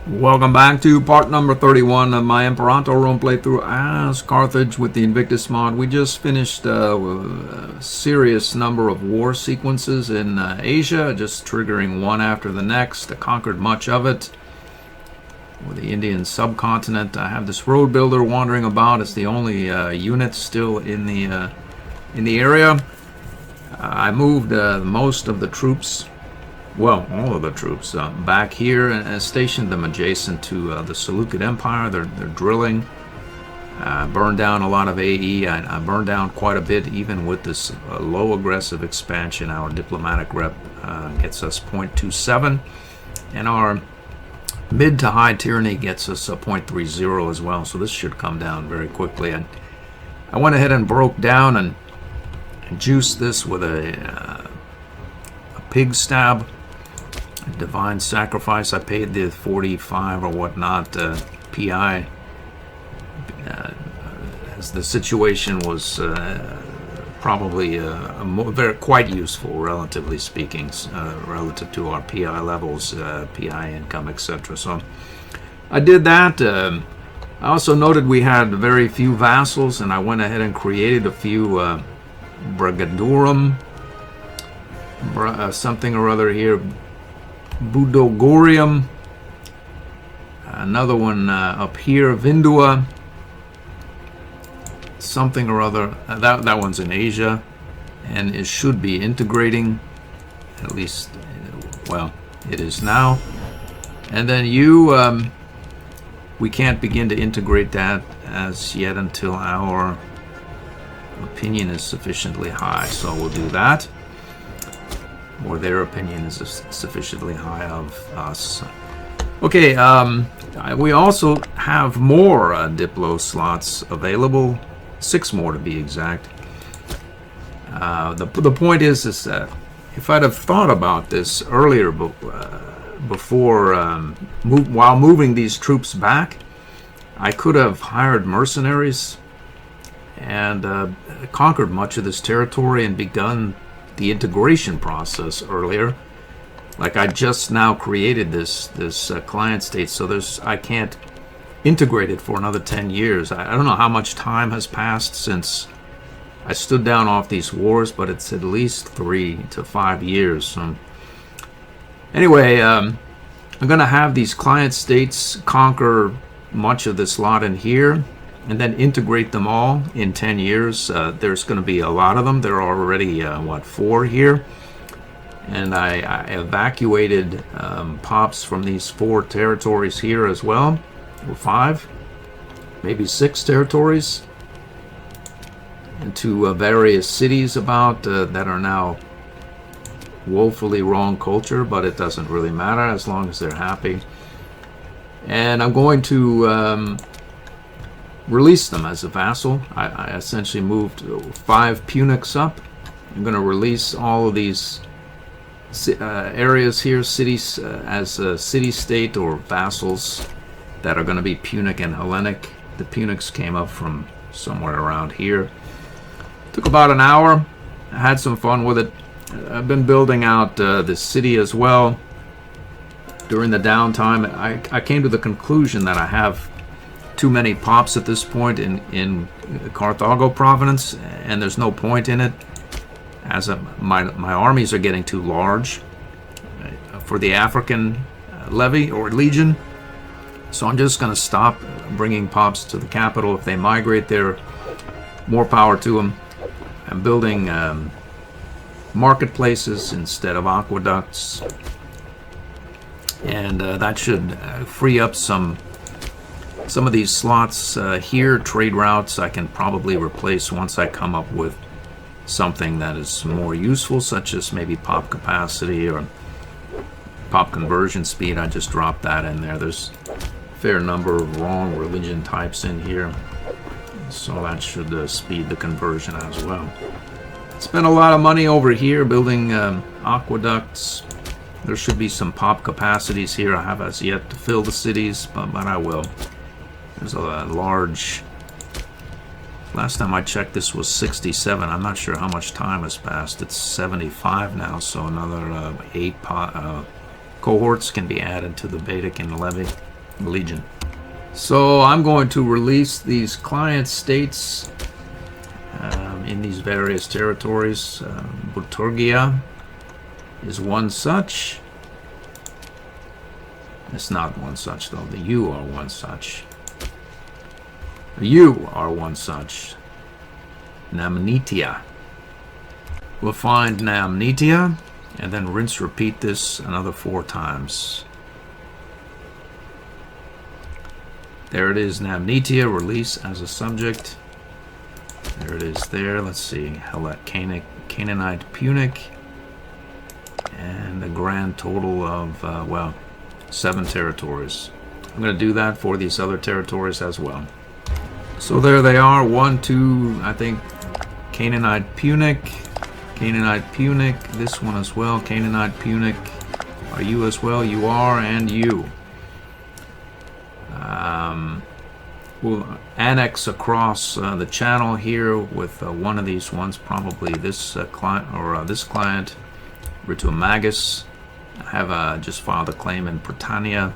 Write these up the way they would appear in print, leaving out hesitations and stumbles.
Welcome back to part number 31 of my Imperator role playthrough as Carthage with the Invictus mod. We just finished a serious number of war sequences in Asia, just triggering one after the next. I conquered much of it. With the Indian subcontinent, I have this road builder wandering about. It's the only unit still in the area. I moved most of the troops, well, all of the troops back here and stationed them adjacent to the Seleucid Empire. They're drilling. Burned down a lot of AE. I burned down quite a bit even with this low aggressive expansion. Our diplomatic rep gets us 0.27, and our mid to high tyranny gets us a 0.30 as well. So this should come down very quickly. And I went ahead and broke down and juiced this with a pig stab. Divine sacrifice. I paid the 45 or whatnot PI as the situation was probably quite useful, relatively speaking, relative to our PI levels, PI income, etc. So I did that. I also noted we had very few vassals, and I went ahead and created a few Brigadorum, something or other here. Budogorium, another one up here, Vindua, something or other. That one's in Asia, and it should be integrating, at least, well, it is now. And then we can't begin to integrate that as yet until our opinion is sufficiently high, so we'll do that. Or their opinion is sufficiently high of us. Okay, we also have more Diplo slots available, 6 more to be exact. The point is that if I'd have thought about this earlier, before while moving these troops back, I could have hired mercenaries and conquered much of this territory and begun the integration process earlier. Like I just now created this client state, so I can't integrate it for another 10 years. I don't know how much time has passed since I stood down off these wars, but it's at least 3 to 5 years. So anyway, I'm gonna have these client states conquer much of this lot in here and then integrate them all in 10 years. There's going to be a lot of them. There are already, 4 here. And I evacuated pops from these 4 territories here as well. Or 5, maybe 6 territories. Into various cities about that are now woefully wrong culture, but it doesn't really matter as long as they're happy. And I'm going to release them as a vassal. I essentially moved 5 Punics up. I'm going to release all of these areas here, cities, as city-state or vassals that are going to be Punic and Hellenic. The Punics came up from somewhere around here. Took about an hour. I had some fun with it. I've been building out this city as well. During the downtime, I came to the conclusion that I have too many pops at this point in Carthago province, and there's no point in it, as my armies are getting too large for the African levy or legion. So I'm just going to stop bringing pops to the capital. If they migrate there, more power to them. I'm building marketplaces instead of aqueducts, and that should free up some of these slots here. Trade routes I can probably replace once I come up with something that is more useful, such as maybe pop capacity or pop conversion speed. I just dropped that in there. There's a fair number of wrong religion types in here, so that should speed the conversion as well. Spent a lot of money over here building aqueducts. There should be some pop capacities here. I have as yet to fill the cities, but I will. There's a large... Last time I checked, this was 67. I'm not sure how much time has passed. It's 75 now, so another 8 cohorts can be added to the Vedic and Levy. Legion. So I'm going to release these client states in these various territories. Buturgia is one such. It's not one such though. The U are one such. You are one such. Namnetia. We'll find Namnetia and then rinse repeat this another 4 times. There it is, Namnetia, release as a subject. There it is there. Let's see. Canaanite Punic. And a grand total of, well, 7 territories. I'm going to do that for these other territories as well. So there they are. 1, 2, I think, Canaanite Punic. Canaanite Punic. This one as well. Canaanite Punic. Are you as well? You are, and you. We'll annex across the channel here with one of these ones, probably this client or this client, Ritumagus. I have just filed a claim in Britannia.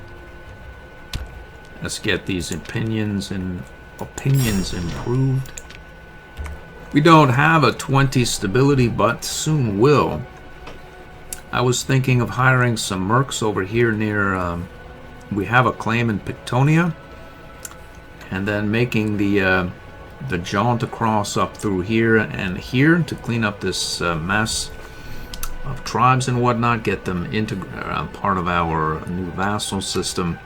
Let's get these opinions improved. We don't have a 20 stability, but soon will. I was thinking of hiring some mercs over here near. We have a claim in Pictonia, and then making the jaunt across up through here and here to clean up this mess of tribes and whatnot, get them into part of our new vassal system.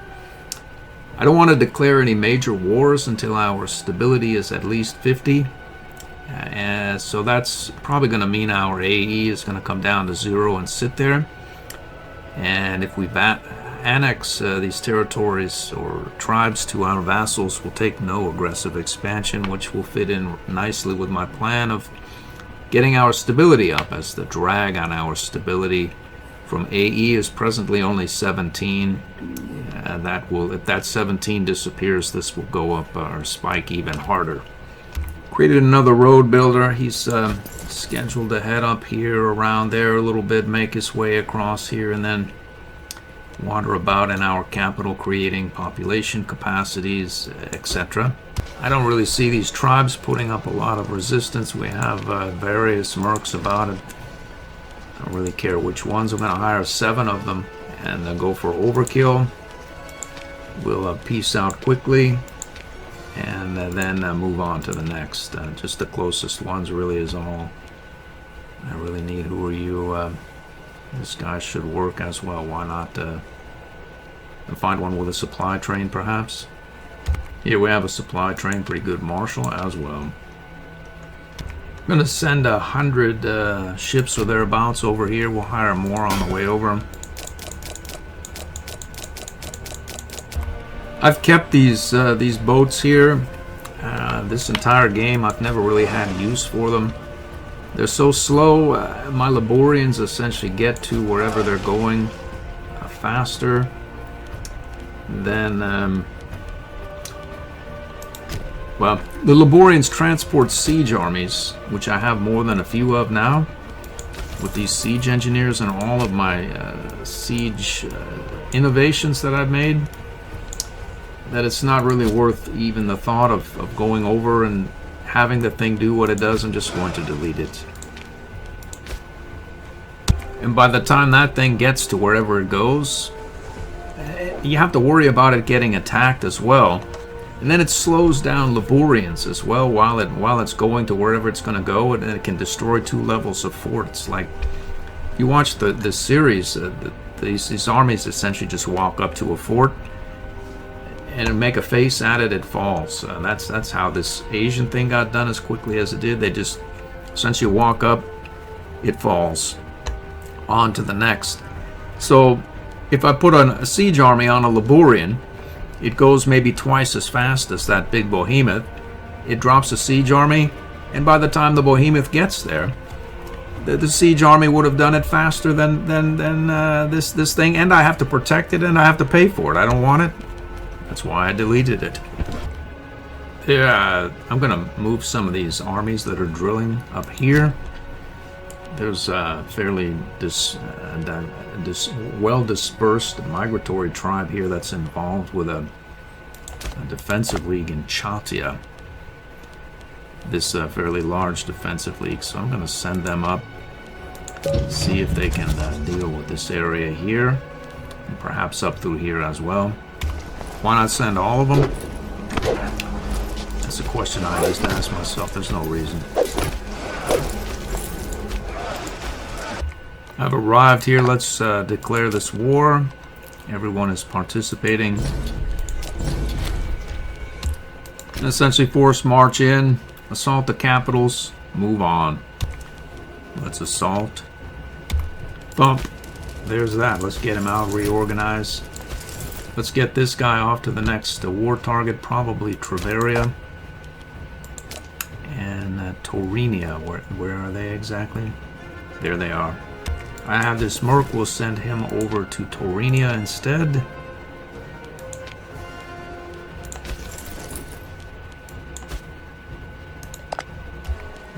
I don't want to declare any major wars until our stability is at least 50. So that's probably going to mean our AE is going to come down to 0 and sit there. And if we annex these territories or tribes to our vassals, will take no aggressive expansion, which will fit in nicely with my plan of getting our stability up, as the drag on our stability from AE is presently only 17. That will, if that 17 disappears, this will go up or spike even harder. Created another road builder. He's scheduled to head up here around there a little bit, make his way across here, and then wander about in our capital, creating population capacities, etc. I don't really see these tribes putting up a lot of resistance. We have various mercs about it. I don't really care which ones. I'm going to hire 7 of them and go for overkill. We'll peace out quickly and then move on to the next. Just the closest ones really is all I really need. Who are you? This guy should work as well. Why not find one with a supply train, perhaps? Here we have a supply train, pretty good marshal as well. I'm going to send 100 ships or thereabouts over here. We'll hire more on the way over. I've kept these boats here. This entire game, I've never really had use for them. They're so slow. My Laborians essentially get to wherever they're going faster than... well, the Laborians transport siege armies, which I have more than a few of now, with these siege engineers and all of my siege innovations that I've made, that it's not really worth even the thought of going over and having the thing do what it does. I'm just going to delete it. And by the time that thing gets to wherever it goes, you have to worry about it getting attacked as well. And then it slows down Laborians as well while it's going to wherever it's going to go, and it can destroy 2 levels of forts. Like, if you watch the series, these armies essentially just walk up to a fort and make a face at it, it falls. That's how this Asian thing got done as quickly as it did. They just essentially walk up, it falls. On to the next. So if I put a siege army on a Laborian, it goes maybe twice as fast as that big behemoth. It drops a siege army, and by the time the behemoth gets there, the siege army would have done it faster than this thing, and I have to protect it and I have to pay for it. I don't want it. That's why I deleted it. Yeah, I'm gonna move some of these armies that are drilling up here. There's fairly well-dispersed migratory tribe here that's involved with a defensive league in Chatia. This fairly large defensive league. So I'm going to send them up, see if they can deal with this area here, and perhaps up through here as well. Why not send all of them? That's a question I just asked myself. There's no reason. I've arrived here. Let's declare this war. Everyone is participating. And essentially force march in, assault the capitals, move on. Let's assault. Bump. There's that. Let's get him out, reorganize. Let's get this guy off to the next war target, probably Treveria. And Taurinia. Where are they exactly? There they are. I have this merc. We'll send him over to Taurinia instead.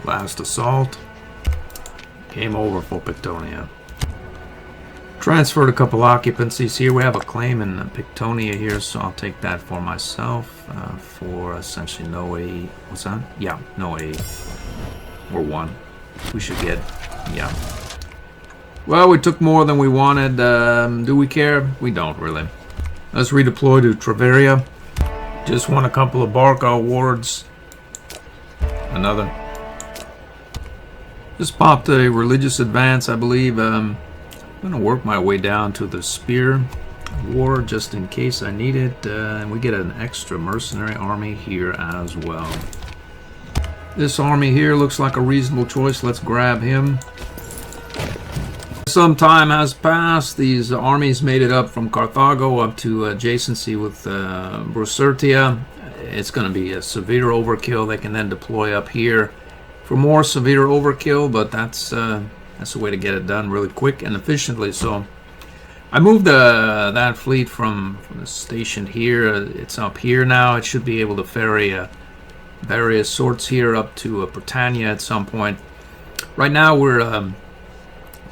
Last assault. Game over for Pictonia. Transferred a couple occupancies here. We have a claim in Pictonia here, so I'll take that for myself for essentially no AE. What's that? Yeah, no AE. Or one. We should get, yeah. Well, we took more than we wanted. Do we care? We don't really. Let's redeploy to Treveria. Just won a couple of Barca awards. Another. Just popped a religious advance, I believe. I'm going to work my way down to the Spear War just in case I need it. And we get an extra mercenary army here as well. This army here looks like a reasonable choice. Let's grab him. Some time has passed. These armies made it up from Carthago up to adjacency with Brucertia. It's going to be a severe overkill. They can then deploy up here for more severe overkill, but that's the way to get it done really quick and efficiently. So I moved that fleet from the station here. It's up here now. It should be able to ferry various sorts here up to Britannia at some point. Right now we're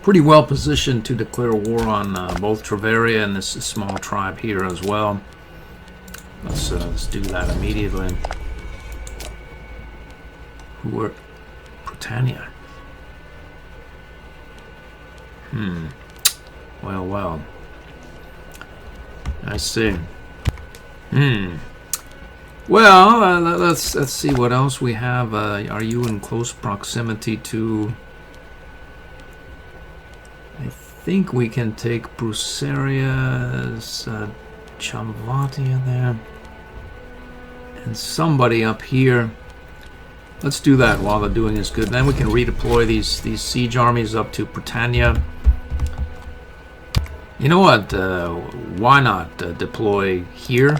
pretty well positioned to declare war on both Treveria and this small tribe here as well. Let's do that immediately. Who are Britannia? Well. I see. Well, let's see what else we have. Are you in close proximity to? I think we can take Bruceria's Chamvatia there, and somebody up here. Let's do that while the doing is good. Then we can redeploy these siege armies up to Britannia. You know what? Why not deploy here?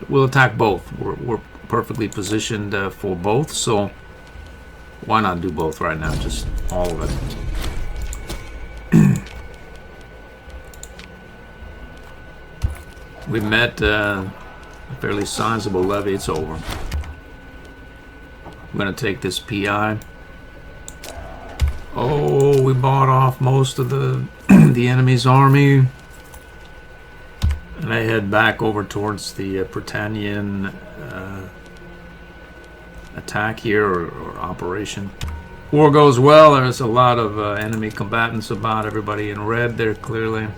We'll attack both. We're perfectly positioned for both, so why not do both right now? Just all of it. We met a fairly sizable levy. It's over. I'm going to take this PI. Oh, we bought off most of the the enemy's army. And I head back over towards the Britannian attack here, or operation. War goes well. There's a lot of enemy combatants about. Everybody in red there, clearly.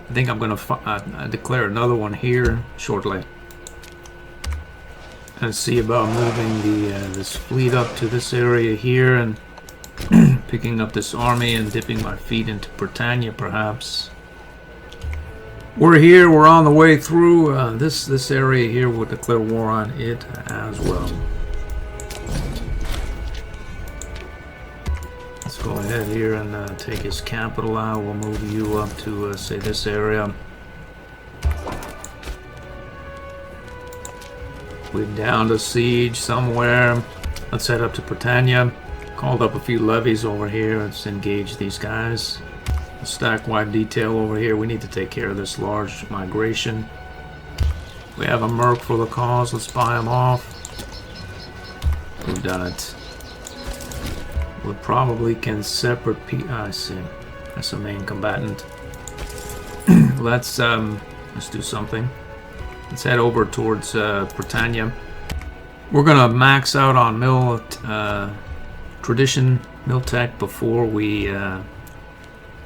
I think I'm going to declare another one here shortly. And see about moving this fleet up to this area here and picking up this army and dipping my feet into Britannia, perhaps. We're here. We're on the way through. This area here. We'll declare war on it as well. Let's go ahead here and take his capital out. We'll move you up to, say, this area. We're down to siege somewhere. Let's head up to Britannia. Called up a few levies over here. Let's engage these guys. A stack-wide detail over here. We need to take care of this large migration. We have a merc for the cause. Let's buy him off. We've done it. We probably can separate I see. That's the main combatant. Let's do something. Let's head over towards Britannia. We're gonna max out on tradition mill tech before we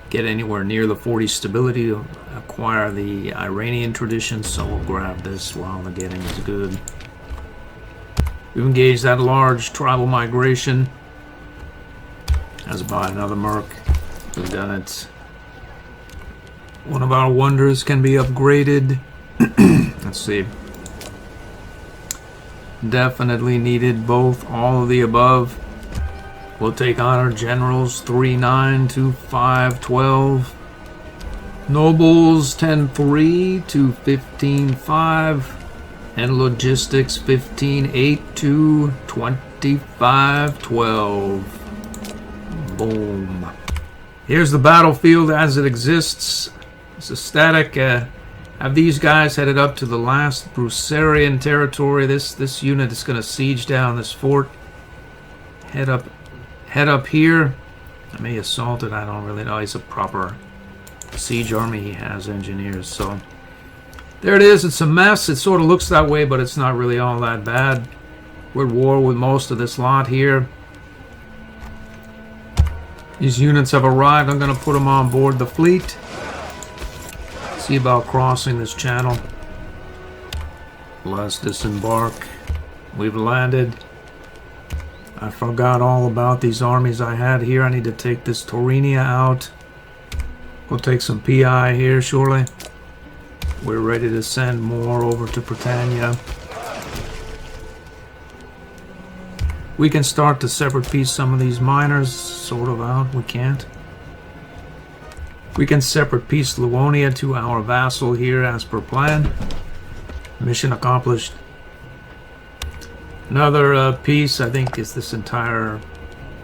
get anywhere near the 40 stability to acquire the Iranian tradition, so we'll grab this while the getting is good. We've engaged that large tribal migration. As by another merc. We've done it. One of our wonders can be upgraded. Let's see. Definitely needed both, all of the above. We'll take on our generals 3-9 to 5-12. Nobles 10-3 to 15-5. And logistics 15-8 to 25-12. Boom. Here's the battlefield as it exists. It's a static. Have these guys headed up to the last Brucerian territory. This unit is going to siege down this fort. Head up here. I may assault it. I don't really know. He's a proper siege army. He has engineers. So there it is. It's a mess. It sort of looks that way, but it's not really all that bad. We're at war with most of this lot here. These units have arrived. I'm going to put them on board the fleet. See about crossing this channel. Let's disembark. We've landed. I forgot all about these armies I had here. I need to take this Taurinia out. We'll take some PI here shortly. We're ready to send more over to Britannia. We can start to separate piece some of these miners sort of out. We can't. We can separate piece Luonia to our vassal here as per plan. Mission accomplished. Another piece, I think, is this entire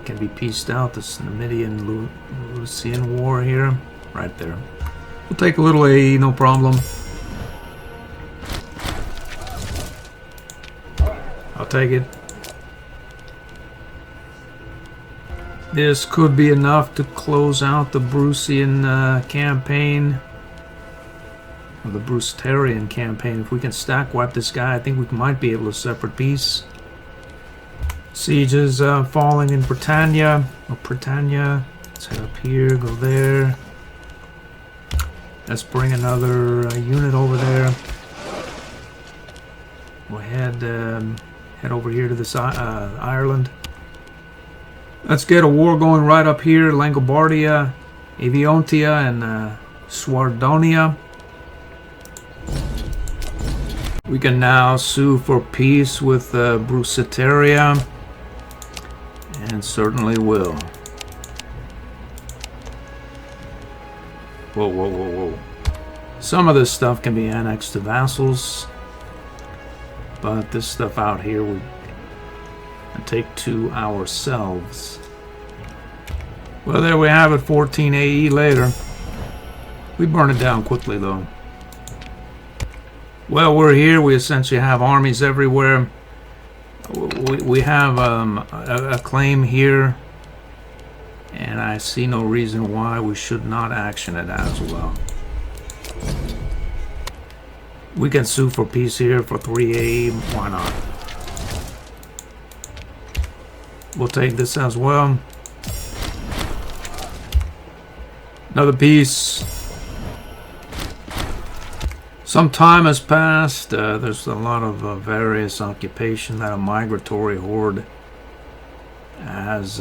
can be pieced out. This Numidian Lucian war here, right there. We'll take a little AE, no problem. I'll take it. This could be enough to close out the Brucian campaign. Or the Brucerian campaign. If we can stack wipe this guy, I think we might be able to separate peace. Sieges falling in Britannia. Britannia. Let's head up here, go there. Let's bring another unit over there. We'll head over here to this Ireland. Let's get a war going right up here. Langobardia, Aviontia, and Swardonia. We can now sue for peace with Bruciteria, and certainly will. Whoa, whoa, whoa, whoa. Some of this stuff can be annexed to vassals, but this stuff out here we take to ourselves. Well, there we have it, 14 AE later. We burn it down quickly, though. Well, we're here. We essentially have armies everywhere. We have a claim here, and I see no reason why we should not action it as well. We can sue for peace here for 3 AE. Why not? We'll take this as well. Another piece. Some time has passed. There's a lot of various occupation that a migratory horde has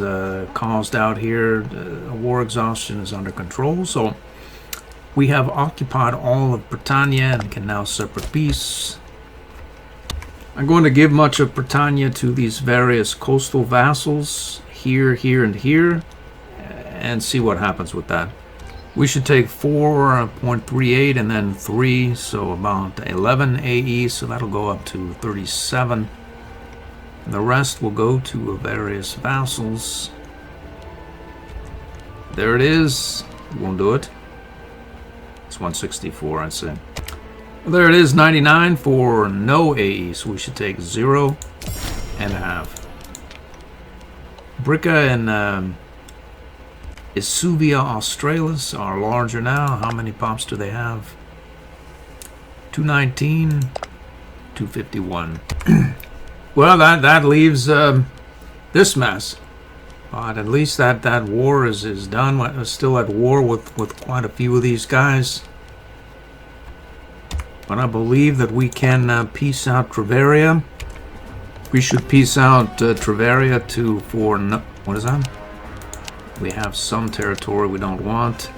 caused out here. War exhaustion is under control, so we have occupied all of Britannia and can now separate peace. I'm going to give much of Britannia to these various coastal vassals here, here, and here, and see what happens with that. We should take 4.38 and then 3, so about 11 AE, so that'll go up to 37. And the rest will go to various vassals. There it is. We won't do it. It's 164, I'd say. Well, there it is, 99 for no AE, so we should take 0.5. Bricca and Isuvia Australis are larger now. How many pops do they have? 219, 251. Well, that leaves this mess. But at least that war is done. We're still at war with quite a few of these guys. But I believe that we can piece out Treveria. We should piece out Treveria for what is that? We have some territory we don't want.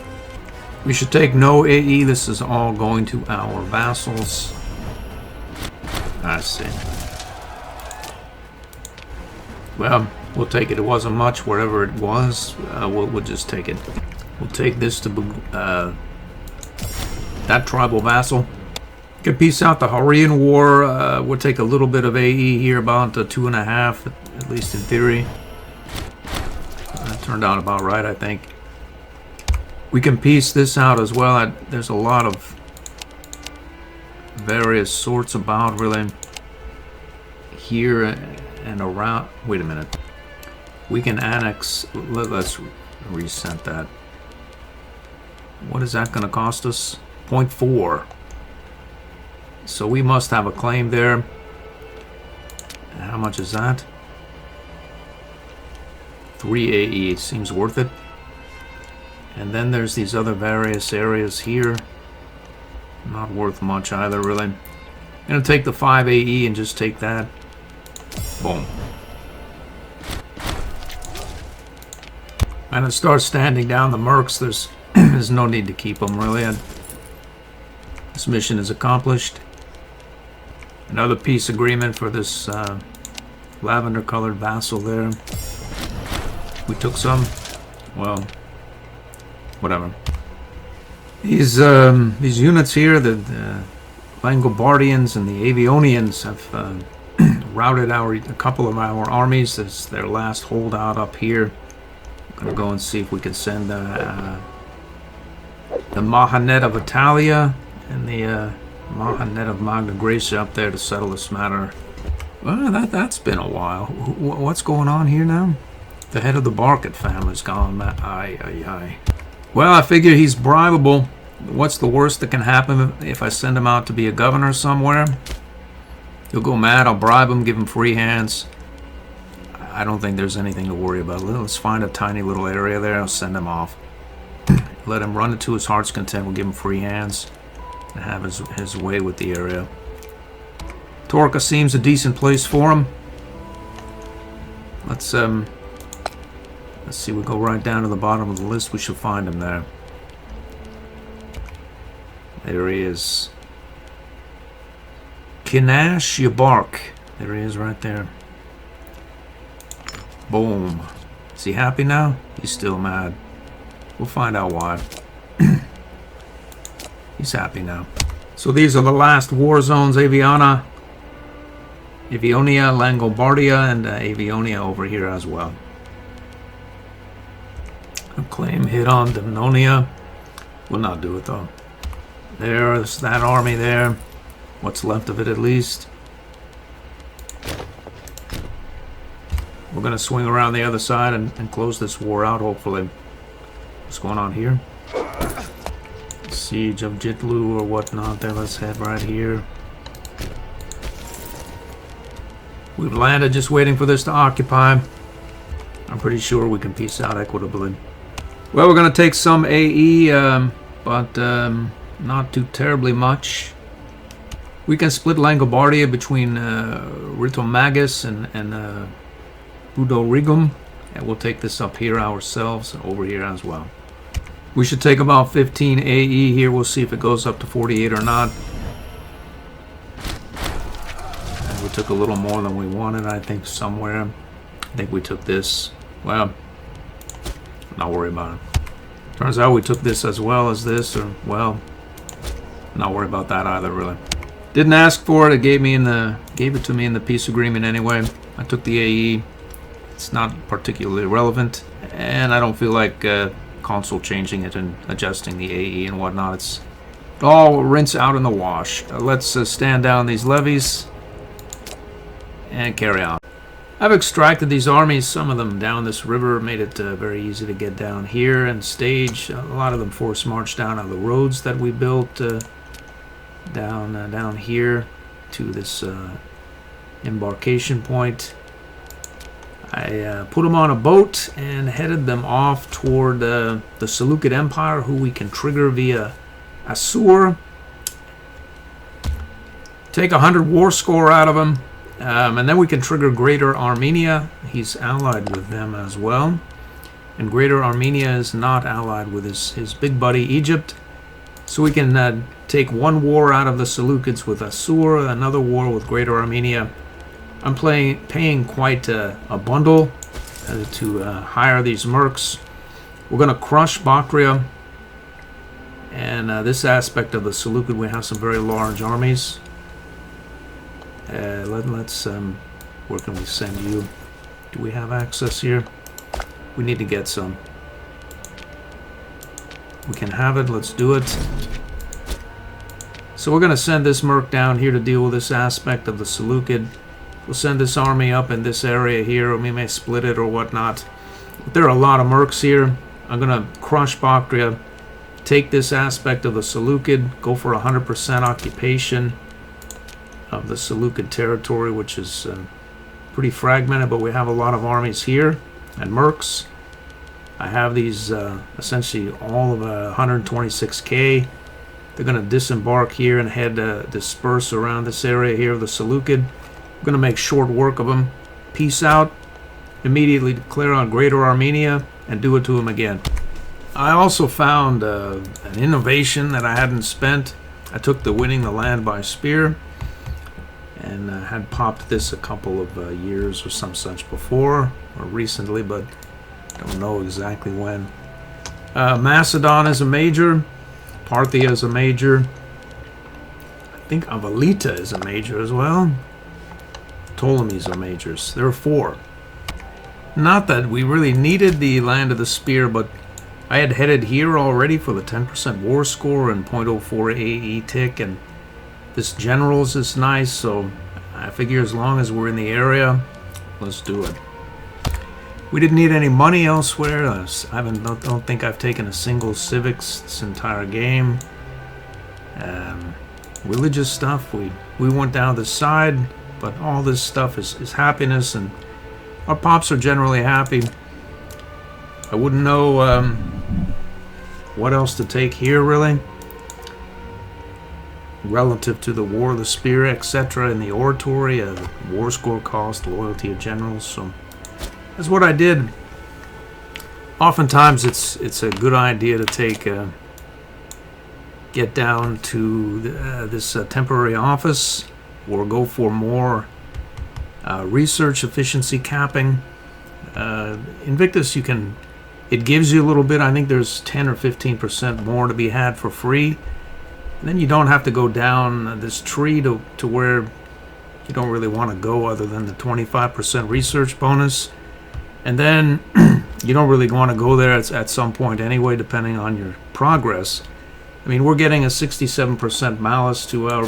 We should take no AE. This is all going to our vassals. I see. Well, we'll take it. It wasn't much wherever it was. We'll just take it. We'll take this to that tribal vassal. Can piece out the Hurrian War. We'll take a little bit of AE here, about 2.5, at least in theory. That turned out about right, I think. We can piece this out as well. There's a lot of various sorts about, really, here and around. Wait a minute. We can annex. Let's reset that. What is that going to cost us? 0.4. So we must have a claim there. How much is that? 3 AE. Seems worth it. And then there's these other various areas here. Not worth much either, really. I'm going to take the 5 AE and just take that. Boom. And it starts standing down the mercs. There's no need to keep them, really. This mission is accomplished. Another peace agreement for this lavender colored vassal there. We took some. Well, whatever. These units here, the Langobardians and the Avionians, have routed a couple of our armies. This is their last holdout up here. I'm gonna go and see if we can send the Mahanet of Italia and the Mahanet of Magna Graecia up there to settle this matter. Well, that's been a while. What's going on here now? The head of the Barkett family's gone. Aye. Well, I figure he's bribable. What's the worst that can happen if I send him out to be a governor somewhere? He'll go mad. I'll bribe him, give him free hands. I don't think there's anything to worry about. Let's find a tiny little area there. I'll send him off. Let him run it to his heart's content. We'll give him free hands and have his way with the area. Torca seems a decent place for him. Let's see, we go right down to the bottom of the list. We should find him there. There he is. Kinash Yabark. There he is right there. Boom. Is he happy now? He's still mad. We'll find out why. He's happy now. So these are the last war zones. Avionia, Langobardia, and Avionia over here as well. A claim hit on Demnonia. Will not do it though. There's that army there. What's left of it at least. We're going to swing around the other side and close this war out, hopefully. What's going on here? Siege of Jitlu or whatnot there. Let's head right here. We've landed, just waiting for this to occupy. I'm pretty sure we can peace out equitably. Well, we're going to take some AE, but not too terribly much. We can split Langobardia between Ritomagus and Budorigum, and we'll take this up here ourselves and over here as well. We should take about 15 AE here. We'll see if it goes up to 48 or not. And we took a little more than we wanted, I think, somewhere. I think we took this. Well, not worry about it. Turns out we took this as well as this, or, well, not worry about that either, really. Didn't ask for it. It gave it to me in the peace agreement anyway. I took the AE. It's not particularly relevant, and I don't feel like console changing it and adjusting the AE and whatnot. It's all rinse out in the wash. Let's stand down these levies and carry on. I've extracted these armies, some of them down this river, made it very easy to get down here and stage. A lot of them force march down on the roads that we built down here to this embarkation point. I put them on a boat and headed them off toward the Seleucid Empire, who we can trigger via Assur. Take 100 war score out of him. And then we can trigger Greater Armenia. He's allied with them as well. And Greater Armenia is not allied with his big buddy Egypt. So we can take one war out of the Seleucids with Assur, another war with Greater Armenia. I'm paying quite a bundle to hire these mercs. We're going to crush Bactria. And this aspect of the Seleucid, we have some very large armies. Let's where can we send you? Do we have access here? We need to get some. We can have it. Let's do it. So we're going to send this merc down here to deal with this aspect of the Seleucid. We'll send this army up in this area here, or we may split it or whatnot. But there are a lot of mercs here. I'm going to crush Bactria, take this aspect of the Seleucid, go for 100% occupation of the Seleucid territory, which is pretty fragmented, but we have a lot of armies here and mercs. I have these essentially all of 126k. They're going to disembark here and head disperse around this area here of the Seleucid. I'm going to make short work of them. Peace out. Immediately declare on Greater Armenia and do it to them again. I also found an innovation that I hadn't spent. I took the winning the land by spear and had popped this a couple of years or some such before, or recently, but I don't know exactly when. Macedon is a major. Parthia is a major. I think Avalita is a major as well. Ptolemy's are majors. There are 4. Not that we really needed the land of the spear, but I had headed here already for the 10% war score and 0.04 AE tick, and this generals is nice, so I figure as long as we're in the area, let's do it. We didn't need any money elsewhere. Don't think I've taken a single civics this entire game. Religious stuff, we went down the side, but all this stuff is happiness, and our pops are generally happy. I wouldn't know what else to take here, really, relative to the War of the Spear, etc., in the oratory, war score cost, loyalty of generals. So that's what I did. Oftentimes it's a good idea to take get down to this temporary office, or go for more research efficiency capping. Invictus, it gives you a little bit. I think there's 10 or 15% more to be had for free. And then you don't have to go down this tree to where you don't really want to go, other than the 25% research bonus. And then you don't really want to go there at some point anyway, depending on your progress. I mean, we're getting a 67% malice to our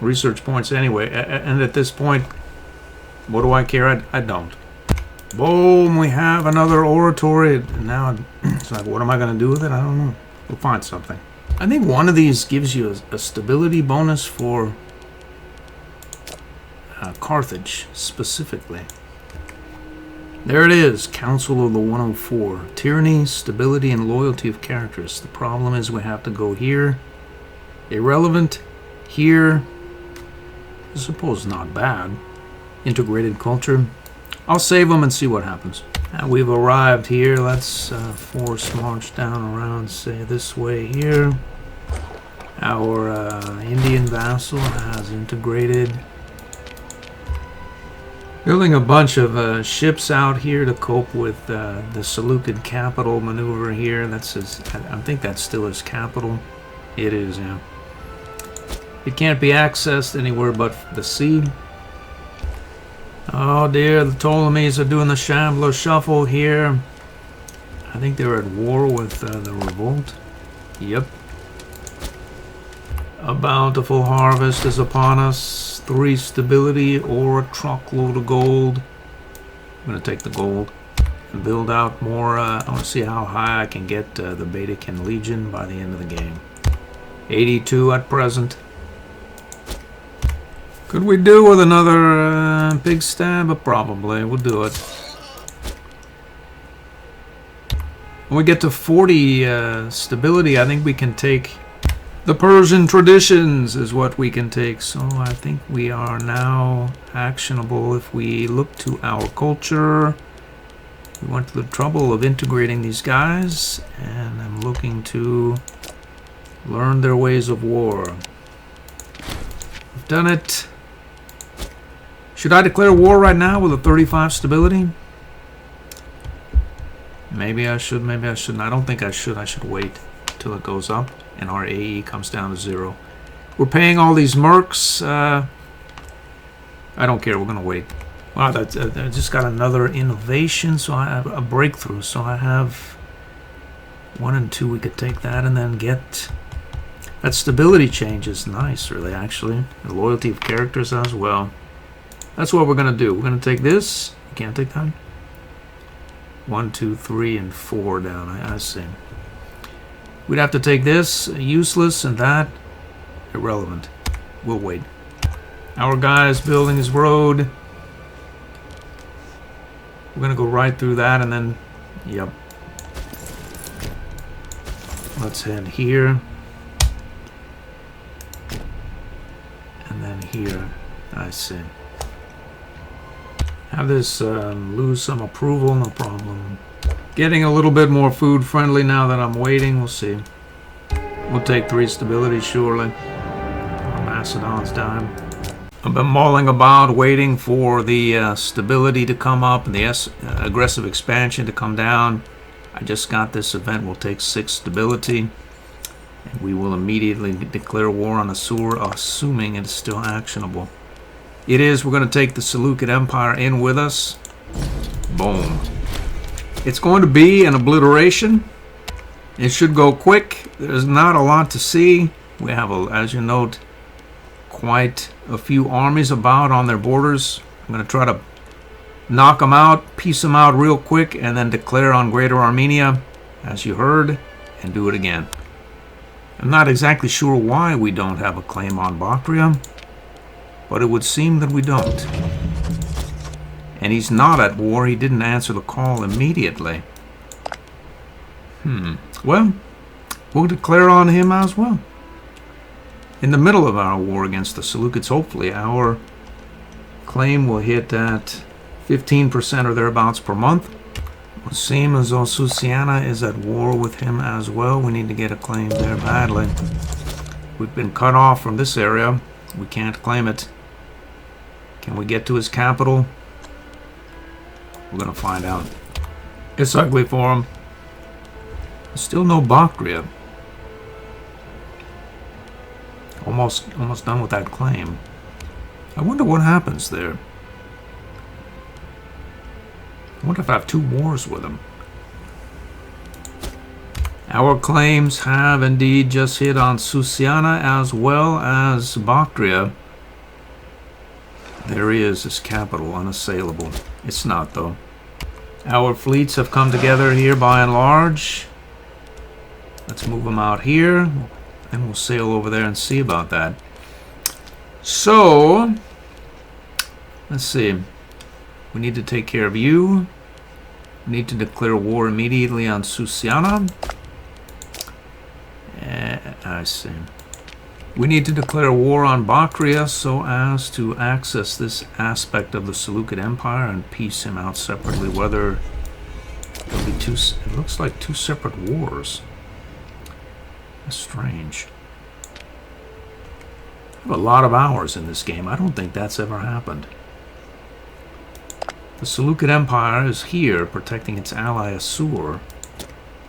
research points anyway. And at this point, what do I care? I don't. Boom, we have another oratory. Now it's like, what am I going to do with it? I don't know. We'll find something. I think one of these gives you a stability bonus for Carthage, specifically. There it is, Council of the 104. Tyranny, stability, and loyalty of characters. The problem is we have to go here. Irrelevant. Here. I suppose not bad. Integrated culture. I'll save them and see what happens. Now we've arrived here. Let's force march down around, say, this way here. Our Indian vassal has integrated. Building a bunch of ships out here to cope with the Seleucid capital maneuver here. That's I think that's still his capital. It is, yeah. It can't be accessed anywhere but the sea. Oh dear, the Ptolemies are doing the Shambler Shuffle here. I think they're at war with the revolt. Yep. A bountiful harvest is upon us. 3 stability or a truckload of gold. I'm going to take the gold and build out more. I want to see how high I can get the Baedekin Legion by the end of the game. 82 at present. Could we do with another big stab? Probably. We'll do it. When we get to 40 stability, I think we can take the Persian traditions is what we can take. So I think we are now actionable. If we look to our culture, we went to the trouble of integrating these guys, and I'm looking to learn their ways of war. We've done it. Should I declare war right now with a 35 stability? Maybe I should, maybe I shouldn't. I don't think I should. I should wait till it goes up and our AE comes down to 0. We're paying all these mercs. I don't care. We're going to wait. Wow, I just got another innovation, so I have a breakthrough. So I have 1 and 2. We could take that and then get... That stability change is nice, really, actually. The loyalty of characters as well. That's what we're going to do. We're going to take this. You can't take that. 1, 2, 3, and 4 down. I see. We'd have to take this, useless, and that, irrelevant. We'll wait. Our guy's building his road. We're going to go right through that, and then, yep. Let's head here. And then here. I see. Have this lose some approval, no problem. Getting a little bit more food friendly now that I'm waiting. We'll see. We'll take 3 stability, surely. On Macedon's dime. I've been mulling about, waiting for the stability to come up and the aggressive expansion to come down. I just got this event. We'll take 6 stability. And we will immediately declare war on Assur, assuming it's still actionable. It is. We're going to take the Seleucid Empire in with us. Boom. It's going to be an obliteration. It should go quick. There's not a lot to see. We have, as you note, quite a few armies about on their borders. I'm going to try to knock them out, piece them out real quick, and then declare on Greater Armenia, as you heard, and do it again. I'm not exactly sure why we don't have a claim on Bactria, but it would seem that we don't. And he's not at war. He didn't answer the call immediately. Well, we'll declare on him as well. In the middle of our war against the Seleucids, hopefully, our claim will hit at 15% or thereabouts per month. It would seem as though Susiana is at war with him as well. We need to get a claim there badly. We've been cut off from this area. We can't claim it. Can we get to his capital? We're going to find out. It's ugly for him. Still no Bactria. Almost done with that claim. I wonder what happens there. I wonder if I have 2 wars with him. Our claims have indeed just hit on Susiana as well as Bactria. There he is, his capital, unassailable. It's not, though. Our fleets have come together here by and large. Let's move them out here, and we'll sail over there and see about that. So, let's see. We need to take care of you. We need to declare war immediately on Susiana. I see. We need to declare war on Bactria so as to access this aspect of the Seleucid Empire and piece him out separately. Whether there'll be 2, it looks like 2 separate wars. That's strange. I have a lot of hours in this game. I don't think that's ever happened. The Seleucid Empire is here protecting its ally Assur.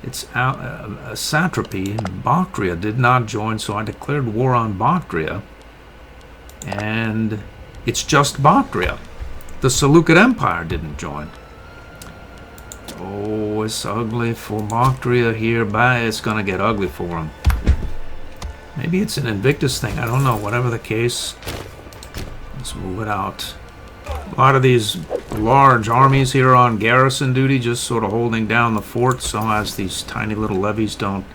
Its a satrapy, Bactria, did not join, so I declared war on Bactria. And it's just Bactria. The Seleucid Empire didn't join. Oh, it's ugly for Bactria here. It's going to get ugly for him. Maybe it's an Invictus thing. I don't know. Whatever the case, let's move it out. A lot of these large armies here on garrison duty, just sort of holding down the fort so as these tiny little levies don't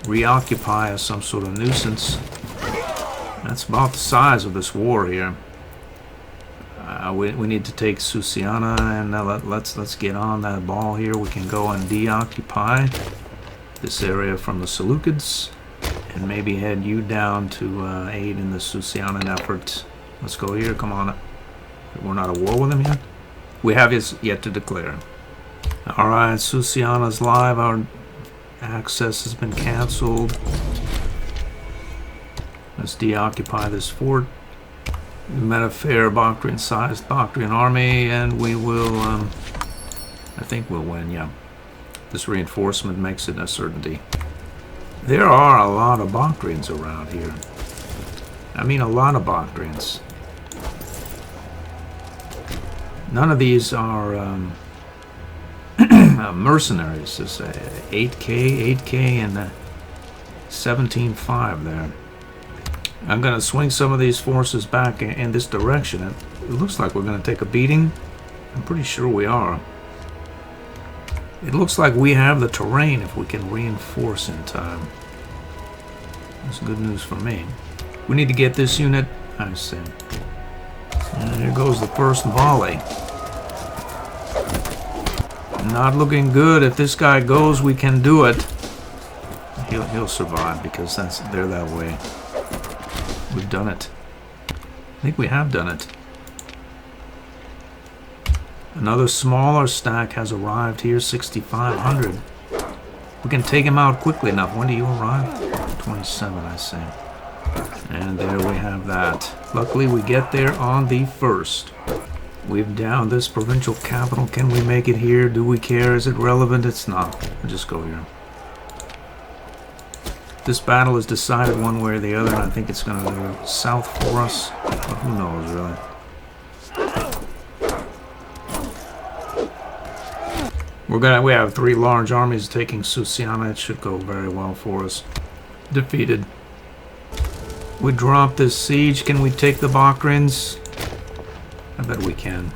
reoccupy as some sort of nuisance. That's about the size of this war here. We need to take Susiana, and let's get on that ball here. We can go and deoccupy this area from the Seleucids, and maybe head you down to aid in the Susianan effort. Let's go here. Come on. We're not at war with them yet. We have yet to declare. All right, Susiana's live. Our access has been canceled. Let's deoccupy this fort. We met a fair Bactrian-sized Bactrian army, and we will, I think we'll win, yeah. This reinforcement makes it a certainty. There are a lot of Bactrians around here. I mean, a lot of Bactrians. None of these are mercenaries. There's 8K, and 17.5 there. I'm going to swing some of these forces back in this direction. It looks like we're going to take a beating. I'm pretty sure we are. It looks like we have the terrain if we can reinforce in time. That's good news for me. We need to get this unit. I see. And here goes the first volley. Not looking good. If this guy goes, we can do it. He'll survive because they're that way. We've done it. I think we have done it. Another smaller stack has arrived here, 6,500. We can take him out quickly enough. When do you arrive? 27, I see. And there we have that. Luckily, we get there on the 1st. We've downed this provincial capital. Can we make it here? Do we care? Is it relevant? It's not. We'll just go here. This battle is decided one way or the other, and I think it's going to go south for us. But who knows, really? We have 3 large armies taking Susiana. It should go very well for us. Defeated. We drop this siege. Can we take the Bactrians? I bet we can.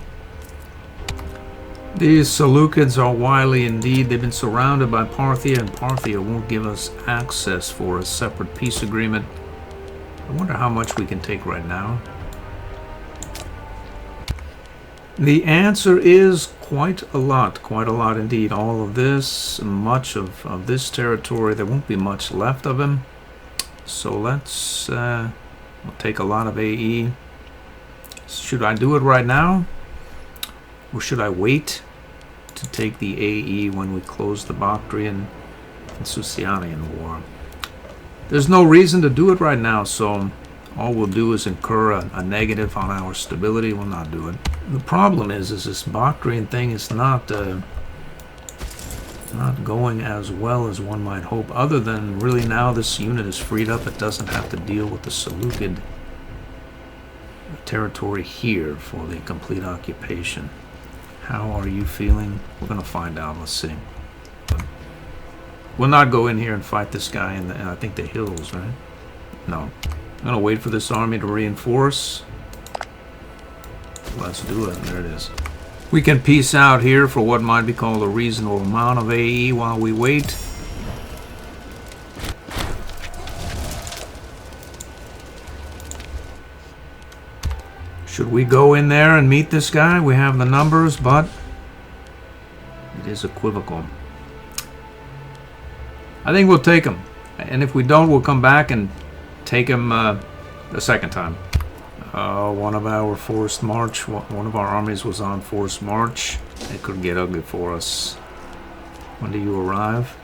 These Seleucids are wily indeed. They've been surrounded by Parthia, and Parthia won't give us access for a separate peace agreement. I wonder how much we can take right now. The answer is quite a lot indeed. All of this, much of this territory, there won't be much left of him. So let's we'll take a lot of AE. Should I do it right now? Or should I wait to take the AE when we close the Bactrian and Susianian war? There's no reason to do it right now, so all we'll do is incur a negative on our stability. We'll not do it. The problem is this Bactrian thing is not going as well as one might hope, other than really now this unit is freed up. It doesn't have to deal with the Seleucid territory here for the complete occupation. How are you feeling? We're going to find out. Let's see. We'll not go in here and fight this guy in I think the hills, right? No. I'm going to wait for this army to reinforce. Let's do it. There it is. We can peace out here for what might be called a reasonable amount of AE while we wait. Should we go in there and meet this guy? We have the numbers, but it is equivocal. I think we'll take him. And if we don't, we'll come back and take him the second time. One of our forced march, one of our armies was on forced march. It could get ugly for us. When do you arrive?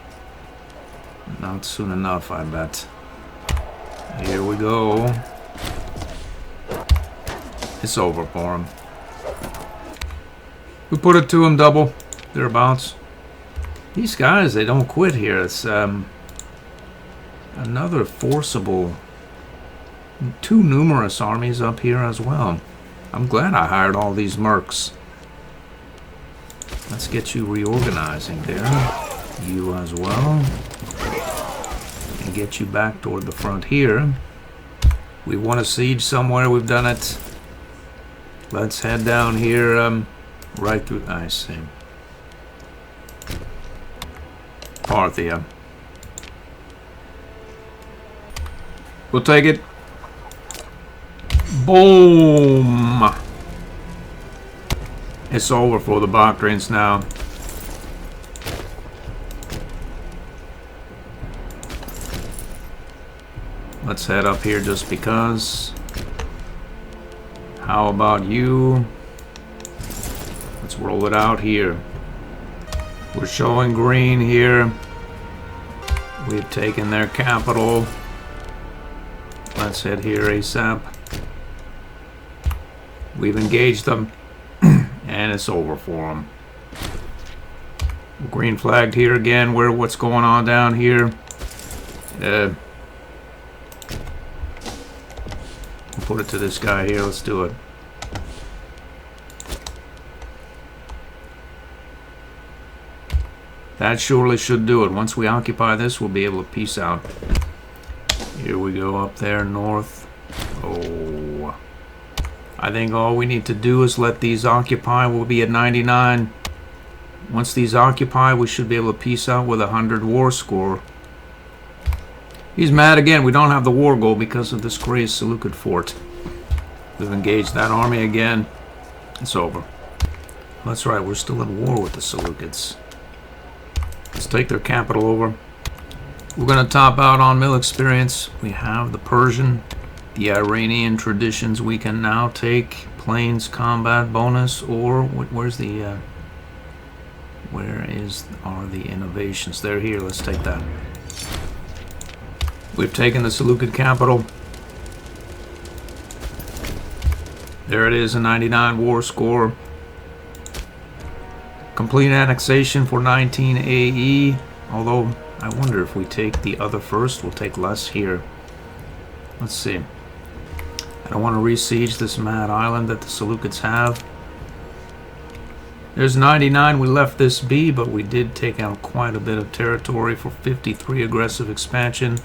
Not soon enough, I bet. Here we go. It's over for him. We put it to him double, thereabouts. These guys, they don't quit here. It's another forcible, too numerous armies up here as well. I'm glad I hired all these mercs. Let's get you reorganizing there. You as well. And get you back toward the front here. We want a siege somewhere. We've done it. Let's head down here. Right through, I see. Parthia. We'll take it. Boom! It's over for the Bactrians now. Let's head up here just because. How about you? Let's roll it out here. We're showing green here. We've taken their capital. Let's head here ASAP. We've engaged them. And it's over for them. Green flagged here again. What's going on down here? We'll put it to this guy here. Let's do it. That surely should do it. Once we occupy this, we'll be able to peace out. Here we go up there north. Oh, I think all we need to do is let these occupy. We'll be at 99. Once these occupy, we should be able to peace out with 100 war score. He's mad again. We don't have the war goal because of this crazy Seleucid fort. We've engaged that army again. It's over. That's right, we're still at war with the Seleucids. Let's take their capital over. We're going to top out on mill experience. We have the Persian, the Iranian traditions. We can now take plains combat bonus, or where are the innovations? They're here. Let's take that. We've taken the Seleucid capital. There it is, a 99 war score. Complete annexation for 19 AE. Although, I wonder if we take the other first, we'll take less here. Let's see. I don't want to re-siege this mad island that the Seleucids have. There's 99, we left this be, but we did take out quite a bit of territory for 53 aggressive expansion.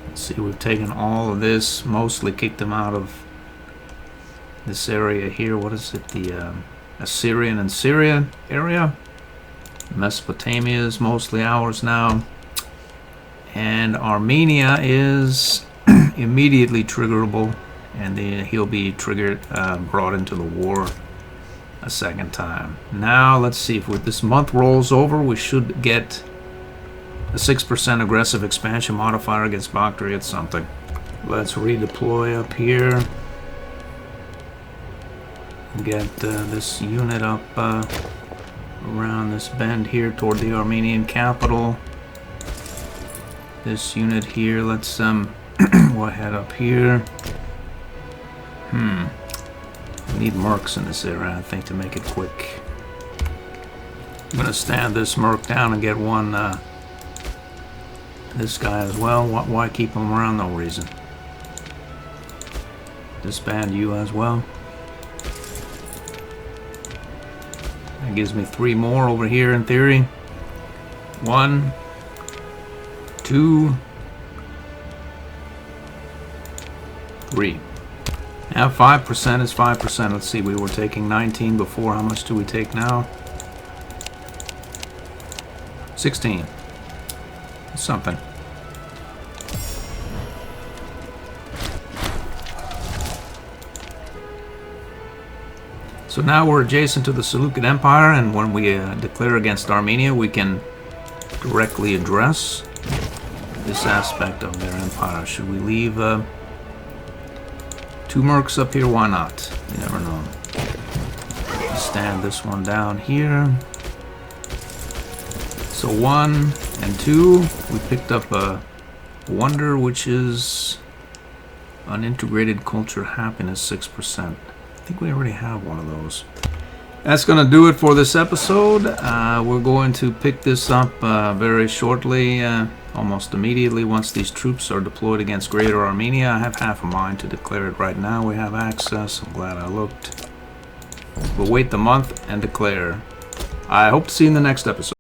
Let's see, we've taken all of this, mostly kicked them out of this area here. What is it? The Assyrian and Syria area. Mesopotamia is mostly ours now. And Armenia is immediately triggerable. And he'll be triggered, brought into the war a second time. Now, let's see. If this month rolls over, we should get a 6% aggressive expansion modifier against Bactria at something. Let's redeploy up here. Get this unit up around this bend here toward the Armenian capital. This unit here, let's we'll head up here. We need mercs in this area, I think, to make it quick. I'm gonna stand this merc down and get one this guy as well. Why keep him around? No reason. Disband you as well. That gives me 3 more over here in theory. 1, 2, 3. Now 5% is 5%. Let's see, we were taking 19 before. How much do we take now? 16. Something. So now we're adjacent to the Seleucid Empire, and when we declare against Armenia, we can directly address this aspect of their empire. Should we leave 2 mercs up here? Why not? You never know. Stand this one down here. So 1 and 2, we picked up a wonder, which is unintegrated culture happiness, 6%. I think we already have one of those. That's going to do it for this episode. We're going to pick this up very shortly, almost immediately once these troops are deployed against Greater Armenia. I have half a mind to declare it right now. We have access. I'm glad I looked. We'll wait the month and declare. I hope to see you in the next episode.